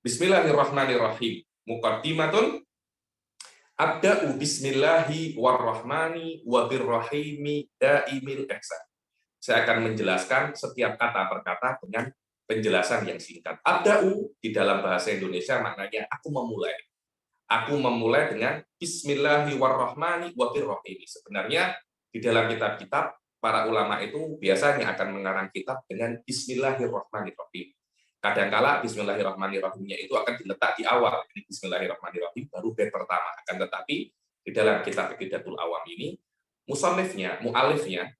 Bismillahirrahmanirrahim. Muqaddimatun abda'u bismillahi warrahmani wabirrahimi daimil ihsan. Saya akan menjelaskan setiap kata per kata dengan penjelasan yang singkat. Abda'u di dalam bahasa Indonesia maknanya aku memulai. Aku memulai dengan bismillahi warrahmani wabirrahimi. Sebenarnya di dalam kitab-kitab para ulama itu biasanya akan mengarang kitab dengan bismillahirrahmanirrahim. Kadangkala bismillahirrahmanirrahimnya itu akan diletak di awal. Ini bismillahirrahmanirrahim baru bait pertama. Akan tetapi di dalam kitab Iqdatul Awam ini musannifnya, mu'alifnya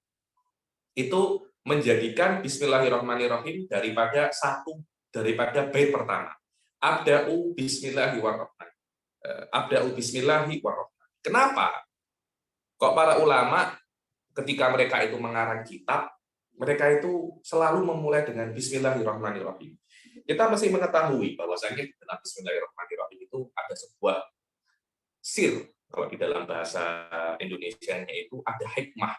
itu menjadikan bismillahirrahmanirrahim daripada bait pertama. Abda'u bismillahi warrahman. Abda'u bismillahi warrahman. Kenapa? Kok para ulama ketika mereka itu mengarang kitab, mereka itu selalu memulai dengan bismillahirrahmanirrahim. Kita mesti mengetahui bahwasanya dalam bismillahirrahmanirrahim itu ada sebuah sir, kalau di dalam bahasa Indonesianya itu ada hikmah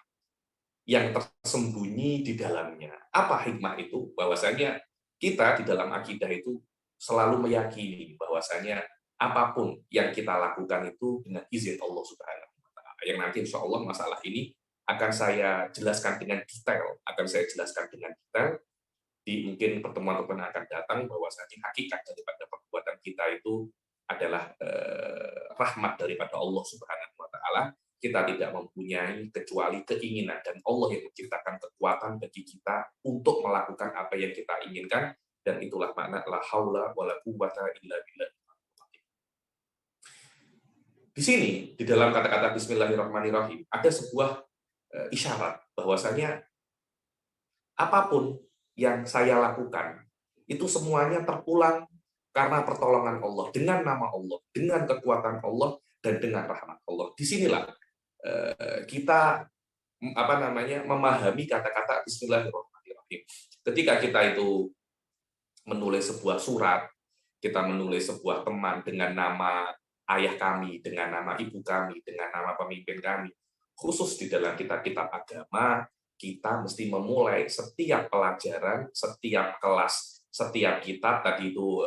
yang tersembunyi di dalamnya. Apa hikmah itu? Bahwasanya kita di dalam akidah itu selalu meyakini bahwasanya apapun yang kita lakukan itu dengan izin Allah Subhanahu wa taala. Yang nanti insya Allah masalah ini akan saya jelaskan dengan detail, di mungkin pertemuan-pertemuan yang akan datang, bahwasanya hakikat daripada perbuatan kita itu adalah rahmat daripada Allah Subhanahu wa taala. Kita tidak mempunyai kecuali keinginan, dan Allah yang menciptakan kekuatan bagi kita untuk melakukan apa yang kita inginkan, dan itulah makna la haula wala quwwata illa billah. Di sini di dalam kata-kata bismillahirrahmanirrahim ada sebuah isyarat bahwasanya apapun yang saya lakukan itu semuanya terpulang karena pertolongan Allah, dengan nama Allah, dengan kekuatan Allah, dan dengan rahmat Allah. Disinilah kita memahami kata-kata bismillahirrahmanirrahim. Ketika kita itu menulis sebuah surat, kita menulis sebuah teman dengan nama ayah kami, dengan nama ibu kami, dengan nama pemimpin kami, khusus di dalam kitab-kitab agama, kita mesti memulai setiap pelajaran, setiap kelas, setiap kitab tadi itu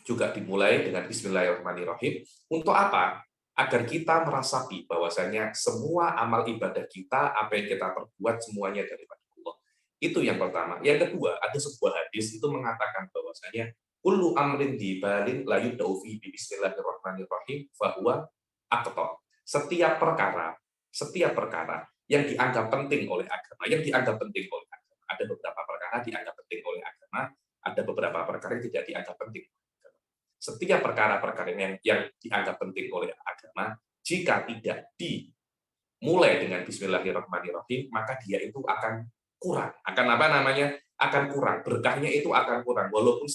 juga dimulai dengan bismillahirrahmanirrahim. Untuk apa? Agar kita merasapi bahwasanya semua amal ibadah kita, apa yang kita perbuat semuanya daripada Allah. Itu yang pertama. Yang kedua, ada sebuah hadis itu mengatakan bahwasanya kullu amrin dibalin la yubda'u fi bismillahirrahmanirrahim fa huwa aqta. Setiap perkara yang dianggap penting oleh agama, ada beberapa perkara dianggap penting oleh agama, ada beberapa perkara yang tidak dianggap penting. Setiap perkara-perkara yang dianggap penting oleh agama, jika tidak dimulai dengan bismillahirrahmanirrahim, maka dia itu akan kurang. Akan kurang. Berkahnya itu akan kurang, walaupun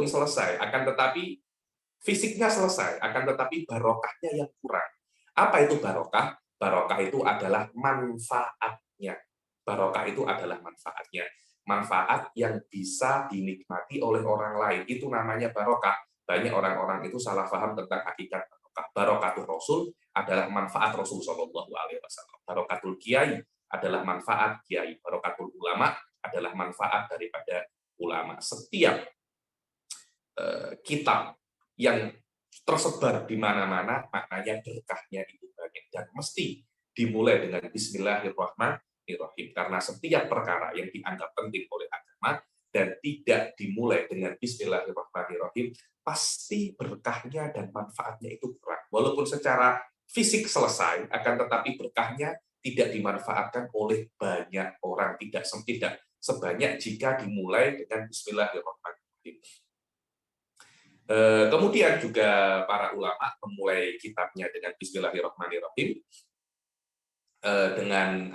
selesai, akan tetapi fisiknya selesai, akan tetapi barokahnya yang kurang. Apa itu barokah? Barokah itu adalah manfaatnya. Manfaat yang bisa dinikmati oleh orang lain. Itu namanya barokah. Banyak orang-orang itu salah paham tentang hakikat barokah. Barokatul Rasul adalah manfaat Rasul Shallallahu Alaihi Wasallam. Barokatul Kiai adalah manfaat Kiai. Barokatul Ulama adalah manfaat daripada ulama. Setiap kitab yang tersebar di mana-mana, maknanya berkahnya itu banyak, dan mesti dimulai dengan bismillahirrahmanirrahim, karena setiap perkara yang dianggap penting oleh agama dan tidak dimulai dengan bismillahirrahmanirrahim, pasti berkahnya dan manfaatnya itu kurang. Walaupun secara fisik selesai, akan tetapi berkahnya tidak dimanfaatkan oleh banyak orang, tidak sebanyak jika dimulai dengan bismillahirrahmanirrahim. Kemudian juga para ulama memulai kitabnya dengan bismillahirrahmanirrahim, dengan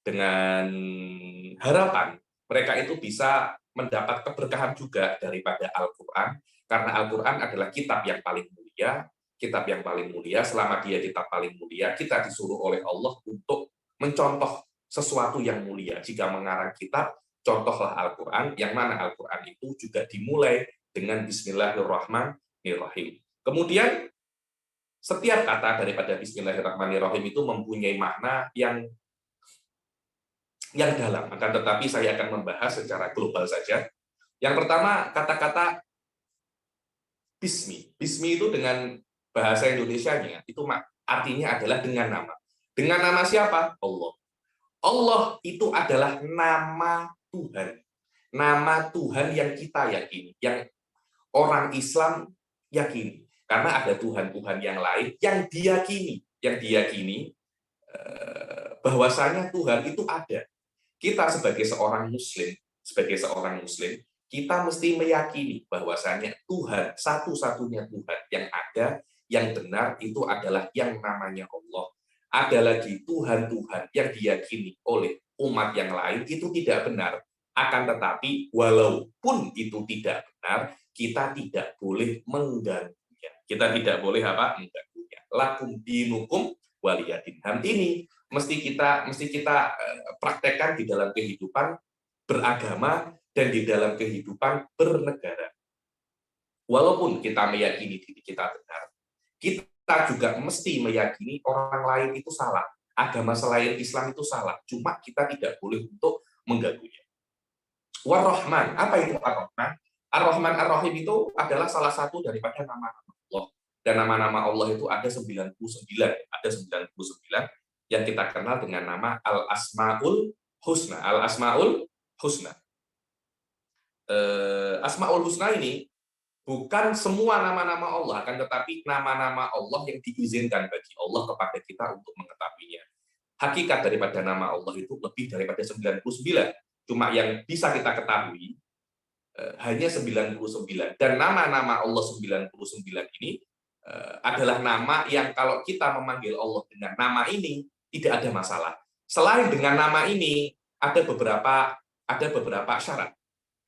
dengan harapan mereka itu bisa mendapat keberkahan juga daripada Al-Quran, karena Al-Quran adalah kitab yang paling mulia. Selama dia kitab paling mulia, kita disuruh oleh Allah untuk mencontoh sesuatu yang mulia. Jika mengarang kitab, contohlah Al-Quran, yang mana Al-Quran itu juga dimulai dengan bismillahirrahmanirrahim. Kemudian setiap kata daripada bismillahirrahmanirrahim itu mempunyai makna yang yang dalam. Akan tetapi saya akan membahas secara global saja. Yang pertama, kata-kata bismi. Bismi itu dengan bahasa Indonesianya, itu artinya adalah dengan nama. Dengan nama siapa? Allah. Allah itu adalah nama Tuhan. Nama Tuhan yang kita yakini, yang orang Islam yakini. Karena ada Tuhan-Tuhan yang lain yang diyakini bahwasanya Tuhan itu ada. Kita sebagai seorang muslim, kita mesti meyakini bahwasanya Tuhan, satu-satunya Tuhan yang ada, yang benar itu adalah yang namanya Allah. Ada lagi Tuhan-Tuhan yang diyakini oleh umat yang lain itu tidak benar. Akan tetapi walaupun itu tidak benar, kita tidak boleh mengganggunya. Kita tidak boleh apa? Mengganggunya. Lakum dinukum waliyadin. Ham ini mesti kita praktekkan di dalam kehidupan beragama dan di dalam kehidupan bernegara. Walaupun kita meyakini diri kita benar, kita juga mesti meyakini orang lain itu salah. Agama selain Islam itu salah. Cuma kita tidak boleh untuk mengganggunya. War-Rahman, apa itu Ar-Rahman? Ar-Rahman Ar-Rahim itu adalah salah satu daripada nama-nama Allah. Dan nama-nama Allah itu ada 99. Ada 99 yang kita kenal dengan nama Al-Asma'ul Husna. Al-Asma'ul Husna. Asma'ul Husna ini bukan semua nama-nama Allah, akan tetapi nama-nama Allah yang diizinkan bagi Allah kepada kita untuk mengetahuinya. Hakikat daripada nama Allah itu lebih daripada 99. Cuma yang bisa kita ketahui hanya 99. Dan nama-nama Allah 99 ini adalah nama yang kalau kita memanggil Allah dengan nama ini tidak ada masalah. Selain dengan nama ini ada beberapa syarat.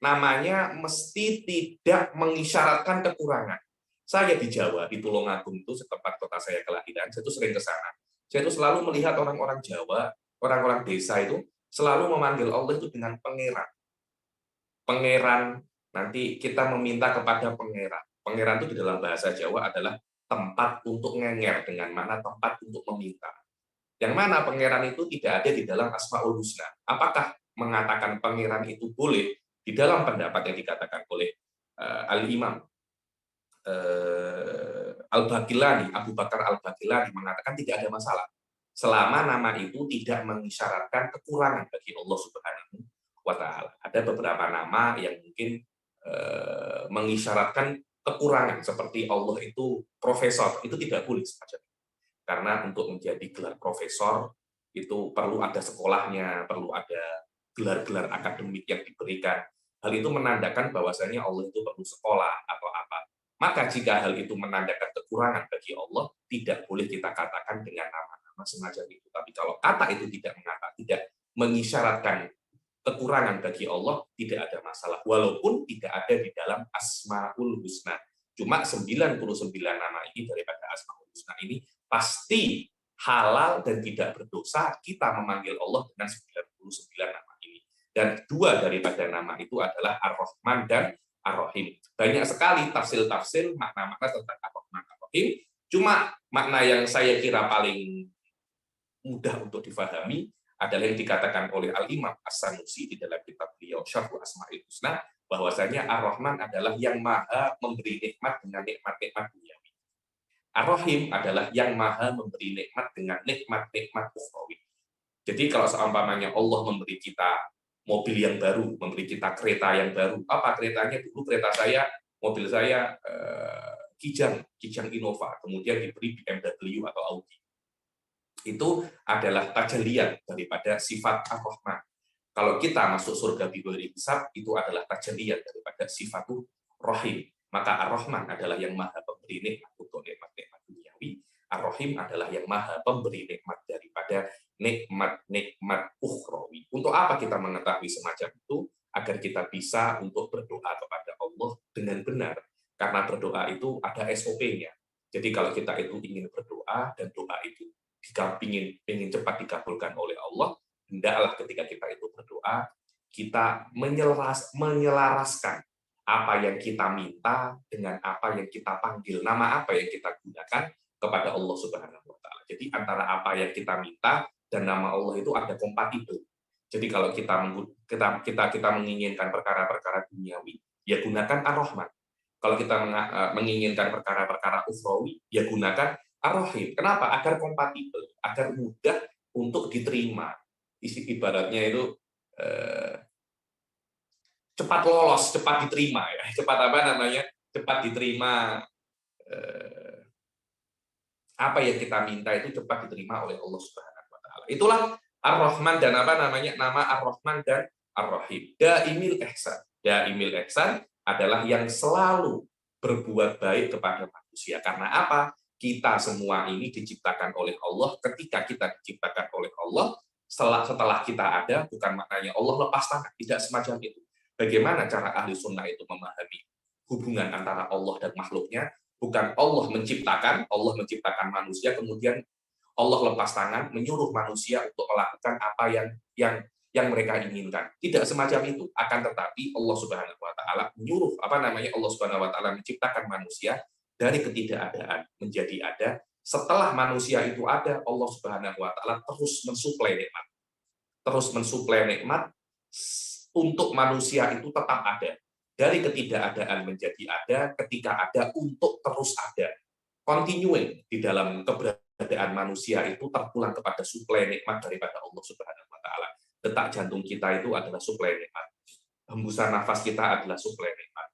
Namanya mesti tidak mengisyaratkan kekurangan. Saya di Jawa, di Tulungagung itu setempat kota saya kelahiran, saya itu sering ke sana. Saya itu selalu melihat orang-orang Jawa, orang-orang desa itu selalu memanggil Allah itu dengan pangeran. Pangeran, nanti kita meminta kepada pangeran. Pangeran itu di dalam bahasa Jawa adalah tempat untuk ngenger, dengan mana tempat untuk meminta. Yang mana pangeran itu tidak ada di dalam Asmaul Husna. Apakah mengatakan pangeran itu boleh? Di dalam pendapat yang dikatakan oleh Al-Imam Al-Baqillani, Abu Bakar Al-Baqillani mengatakan tidak ada masalah. Selama nama itu tidak mengisyaratkan kekurangan bagi Allah Subhanahu wa Ta'ala. Ada beberapa nama yang mungkin mengisyaratkan kekurangan, seperti Allah itu profesor, itu tidak boleh semacam itu. Karena untuk menjadi gelar profesor itu perlu ada sekolahnya, perlu ada gelar-gelar akademik yang diberikan. Hal itu menandakan bahwasanya Allah itu perlu sekolah atau apa. Maka jika hal itu menandakan kekurangan bagi Allah, tidak boleh kita katakan dengan nama-nama semacam itu. Tapi kalau kata itu tidak mengisyaratkan kekurangan bagi Allah, tidak ada masalah. Walaupun tidak ada di dalam Asmaul Husna. Cuma 99 nama ini daripada Asmaul Husna ini pasti halal dan tidak berdosa kita memanggil Allah dengan 99 nama ini. Dan dua daripada nama itu adalah Ar-Rahman dan Ar-Rahim. Banyak sekali tafsir-tafsir makna-makna tentang Ar-Rahman Ar-Rahim. Cuma makna yang saya kira paling mudah untuk difahami adalah yang dikatakan oleh Al-Imam As-Sanusi di dalam kitab beliau Syarh Asma'ul Husna, bahwasanya Ar-Rahman adalah yang maha memberi nikmat dengan nikmat-nikmat duniawi. Ar-Rahim adalah yang maha memberi nikmat dengan nikmat-nikmat ukhrawi. Jadi kalau seumpamanya Allah memberi kita mobil yang baru, memberi kita kereta yang baru. Apa keretanya? Dulu mobil saya Kijang Innova, kemudian diberi BMW atau Audi. Itu adalah tajalian daripada sifat Ar-Rahman. Kalau kita masuk surga bighairi hisab, itu adalah tajalian daripada sifatul Rahim. Maka Ar-Rahman adalah yang maha pemberi nikmat untuk nikmat-nikmat duniawi. Ar-Rahim adalah yang maha pemberi nikmat daripada nikmat-nikmat ukhrawi. Untuk apa kita mengetahui semacam itu? Agar kita bisa untuk berdoa kepada Allah dengan benar. Karena berdoa itu ada SOP-nya. Jadi kalau kita itu ingin berdoa dan doa itu ingin cepat dikabulkan oleh Allah, hendaklah ketika kita itu berdoa, kita menyelaraskan apa yang kita minta dengan apa yang kita panggil, nama apa yang kita gunakan kepada Allah Subhanahu wa Ta'ala. Jadi antara apa yang kita minta dan nama Allah itu ada kompatibel. Jadi kalau kita menginginkan perkara-perkara duniawi, ya gunakan Ar-Rahman. Kalau kita menginginkan perkara-perkara ukhrawi, ya gunakan Ar-Rahim. Kenapa? Agar kompatibel, agar mudah untuk diterima. Ibaratnya itu cepat lolos, cepat diterima, ya. Cepat apa namanya? Cepat diterima. Apa yang kita minta itu cepat diterima oleh Allah Subhanahu wa taala. Itulah Ar-Rahman dan apa namanya? Nama Ar-Rahman dan Ar-Rahim. Daimil ihsan. Daimil ihsan adalah yang selalu berbuat baik kepada manusia. Karena apa? Kita semua ini diciptakan oleh Allah. Ketika kita diciptakan oleh Allah, setelah kita ada, bukan maknanya Allah lepas tangan. Tidak semacam itu. Bagaimana cara ahli sunnah itu memahami hubungan antara Allah dan makhluknya? Bukan Allah menciptakan manusia, kemudian Allah lepas tangan, menyuruh manusia untuk melakukan apa yang mereka inginkan. Tidak semacam itu. Akan tetapi Allah Subhanahu wa taala menyuruh Allah Subhanahu wa taala menciptakan manusia dari ketidakadaan menjadi ada. Setelah manusia itu ada, Allah Subhanahu wa taala terus mensuplai nikmat. Terus mensuplai nikmat untuk manusia itu tetap ada. Dari ketidakadaan menjadi ada, ketika ada untuk terus ada. Continuing di dalam keberadaan manusia itu terpulang kepada suplai nikmat daripada Allah Subhanahu wa taala. Detak jantung kita itu adalah suplai nikmat. Hembusan nafas kita adalah suplai nikmat.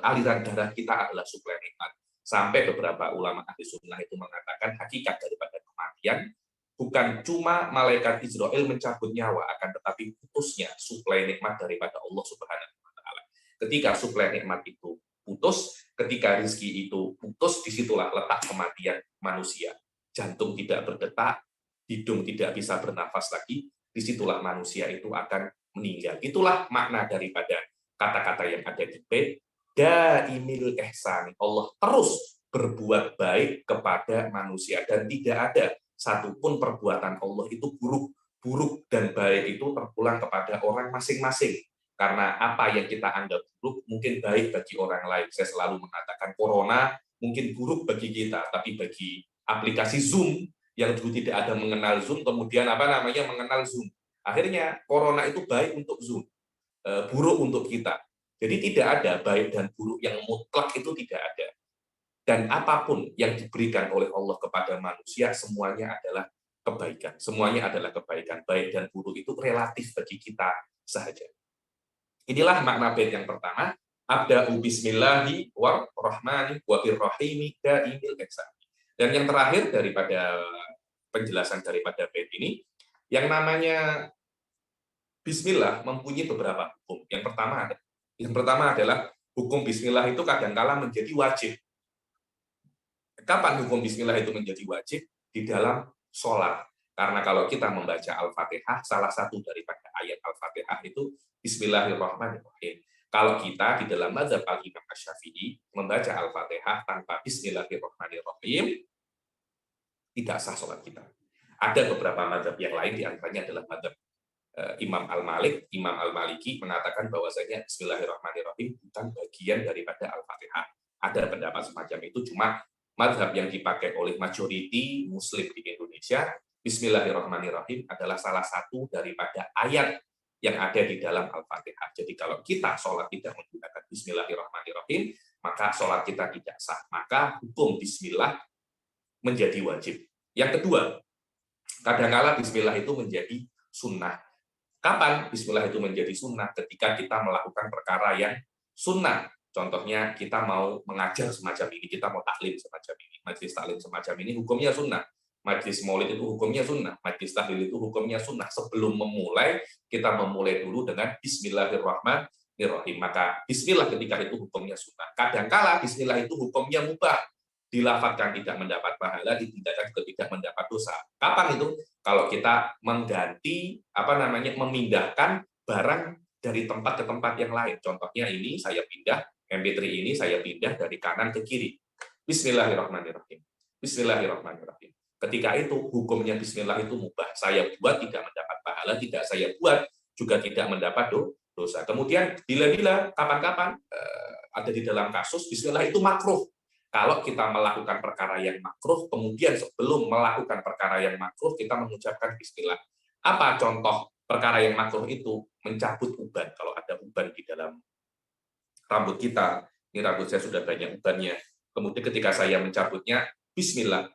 Aliran darah kita adalah suplai nikmat. Sampai beberapa ulama ahli sunnah itu mengatakan hakikat daripada kematian bukan cuma malaikat Israel mencabut nyawa, akan tetapi putusnya suplai nikmat daripada Allah Subhanahu wa taala. Ketika suplai nikmat itu putus, ketika rezeki itu putus, disitulah letak kematian manusia. Jantung tidak berdetak, hidung tidak bisa bernafas lagi, disitulah manusia itu akan meninggal. Itulah makna daripada kata-kata yang ada di bait daimil ihsan. Allah terus berbuat baik kepada manusia dan tidak ada satupun perbuatan Allah itu buruk dan baik itu terpulang kepada orang masing-masing. Karena apa yang kita anggap buruk mungkin baik bagi orang lain. Saya selalu mengatakan corona mungkin buruk bagi kita, tapi bagi aplikasi Zoom yang dulu tidak ada mengenal Zoom, kemudian mengenal Zoom. Akhirnya corona itu baik untuk Zoom, buruk untuk kita. Jadi tidak ada baik dan buruk yang mutlak, itu tidak ada. Dan apapun yang diberikan oleh Allah kepada manusia, semuanya adalah kebaikan. Semuanya adalah kebaikan. Baik dan buruk itu relatif bagi kita saja. Inilah makna bait yang pertama. Abda'u bismillahi warrahmani wabirrahimi daimil ihsan. Dan yang terakhir daripada penjelasan daripada bait ini, yang namanya bismillah mempunyai beberapa hukum. Yang pertama adalah hukum bismillah itu kadangkala menjadi wajib. Kapan hukum bismillah itu menjadi wajib? Di dalam sholat. Karena kalau kita membaca Al-Fatihah, salah satu daripada ayat Al-Fatihah itu Bismillahirrahmanirrahim. Kalau kita di dalam mazhab Al-Imam Asy-Syafi'i membaca Al-Fatihah tanpa Bismillahirrahmanirrahim, tidak sah sholat kita. Ada beberapa mazhab yang lain, di antaranya adalah mazhab Imam Al-Maliki mengatakan bahwasanya Bismillahirrahmanirrahim bukan bagian daripada Al-Fatihah. Ada pendapat semacam itu, cuma mazhab yang dipakai oleh majoriti Muslim di Indonesia, Bismillahirrahmanirrahim adalah salah satu daripada ayat yang ada di dalam Al-Fatihah. Jadi kalau kita sholat tidak menggunakan Bismillahirrahmanirrahim, maka sholat kita tidak sah. Maka hukum Bismillah menjadi wajib. Yang kedua, kadang-kala Bismillah itu menjadi sunnah. Kapan Bismillah itu menjadi sunnah? Ketika kita melakukan perkara yang sunnah. Contohnya kita mau mengajar semacam ini, kita mau taklim semacam ini, majlis taklim semacam ini hukumnya sunnah, majlis maulid itu hukumnya sunnah, majlis tahlil itu hukumnya sunnah. Sebelum memulai, kita memulai dulu dengan Bismillahirrahmanirrahim. Maka Bismillah ketika itu hukumnya sunnah. Kadangkala Bismillah itu hukumnya mubah, dilafadzkan tidak mendapat pahala, ditinggalkan juga tidak mendapat dosa. Kapan itu? Kalau kita mengganti memindahkan barang dari tempat ke tempat yang lain. Contohnya ini saya pindah MP3 ini saya pindah dari kanan ke kiri. Bismillahirrahmanirrahim. Bismillahirrahmanirrahim. Ketika itu hukumnya Bismillah itu mubah. Saya buat tidak mendapat pahala, tidak saya buat juga tidak mendapat dosa. Kemudian bila-bila kapan-kapan ada di dalam kasus Bismillah itu makruh. Kalau kita melakukan perkara yang makruh, kemudian sebelum melakukan perkara yang makruh kita mengucapkan Bismillah. Apa contoh perkara yang makruh itu? Mencabut uban. Kalau ada uban di dalam rambut kita, ini rambut saya sudah banyak ubannya. Kemudian ketika saya mencabutnya, Bismillah,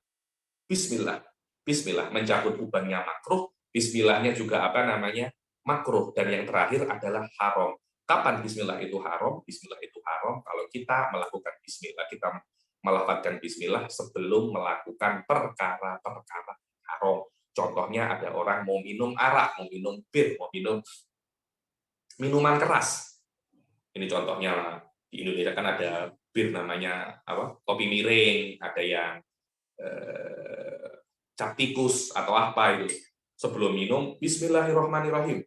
Bismillah, Bismillah, mencabut ubannya makruh, Bismillahnya juga apa namanya makruh. Dan yang terakhir adalah haram. Kapan Bismillah itu haram? Bismillah itu haram kalau kita melakukan Bismillah, kita melafalkan Bismillah sebelum melakukan perkara-perkara haram. Contohnya ada orang mau minum arak, mau minum bir, mau minum minuman keras. Ini contohnya di Indonesia kan ada bir namanya apa? Kopi miring, ada yang cap tikus atau apa itu. Sebelum minum, Bismillahirrahmanirrahim.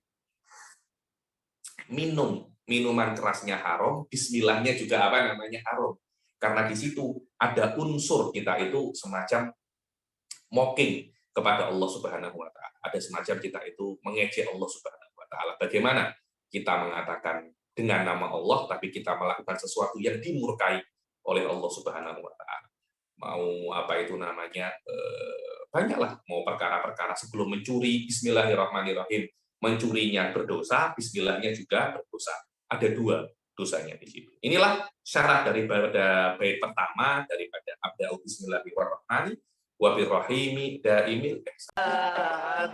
Minum minuman kerasnya haram, Bismillahnya juga apa namanya haram. Karena di situ ada unsur kita itu semacam mocking kepada Allah Subhanahu wa taala. Ada semacam kita itu mengejek Allah Subhanahu wa taala. Bagaimana kita mengatakan dengan nama Allah tapi kita melakukan sesuatu yang dimurkai oleh Allah Subhanahu wa taala. Mau apa itu namanya? Banyaklah mau perkara-perkara sebelum mencuri Bismillahirrahmanirrahim. Mencurinya berdosa, Bismillahnya juga berdosa. Ada dua dosanya di situ. Inilah syarat daripada bait pertama daripada Abda'u Bismillahirrahmanirrahim wa birrahimi daimil ihsan.